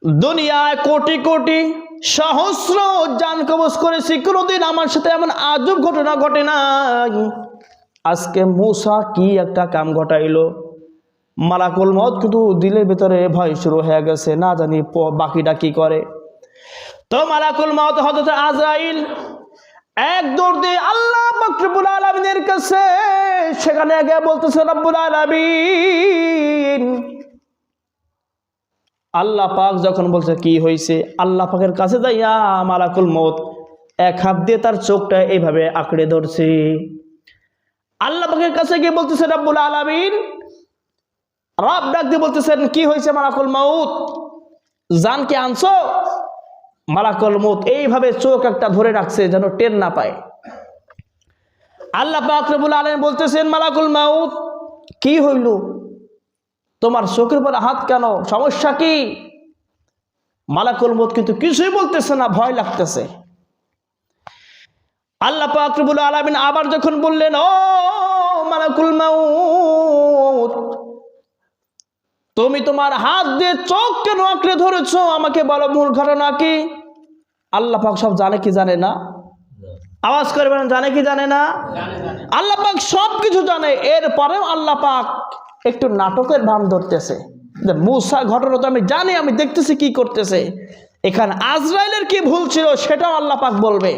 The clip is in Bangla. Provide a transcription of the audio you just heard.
দুনিয়ায় কোটি কোটি সহস্র জান কবজ করেছি, কোনোদিন আমার সাথে এমন আজব ঘটনা ঘটে নাই। আজকে মূসা কি একটা কাম ঘটাইলো, মালাকুল মউত কিন্তু দিলের ভিতরে ভয় শুরু হয়ে গেছে, না জানি বাকিটা কি করে। তো মালাকুল মউত হযরত আজরাইল এক দৌড় দিয়ে আল্লাহ পাক রব্বুল আলামিনের কাছে, সেখানে গিয়ে বলতেছে রব্বুল আলামিন। আল্লাহ পাক যখন বলছে কি হয়েছে, আল্লাহ পাকের কাছে যাইয়া মালাকুল মউত এক হাত দিয়ে তার চোখটা এইভাবে আঁকড়ে ধরছে। আল্লাহ পাকের কাছে গিয়ে বলতেছে রব্বুল আলামিন, রব ডাক দিয়ে বলতেছেন কি হয়েছে মালাকুল মউত, জান কি আনছো? মালাকুল মউত এইভাবে চোখ একটা ধরে রাখছে যেন টের না পায়। আল্লাহ পাক রব্বুল আলামিন বলতেছেন মালাকুল মউত কি হইল, তোমার চোখের উপর হাত কেন, সমস্যা কি? মালাকুল মউত কিন্তু কিছুই বলতেছে না, ভয় লাগতেছে। আল্লাহ পাক রব্বুল আলামিন আবার যখন বললেন, ও মালাকুল মউত, তুমি তোমার হাত দিয়ে চোখ কেন আঁকড়ে ধরেছো, আমাকে বলো মূল ঘটনা কি? আল্লাহ পাক সব জানে কি জানে না? আওয়াজ করবেন, জানে কি জানে না? আল্লাহ পাক সব কিছু জানে, এরপরেও আল্লাহ পাক একটু নাটকের ভান ধরতেছে। মূসা ঘটনা তো আমি জানি, আমি দেখতেছি কি করতেছে, এখানে আজরাইলের কি ভুল ছিল সেটাও আল্লাহ পাক বলবে।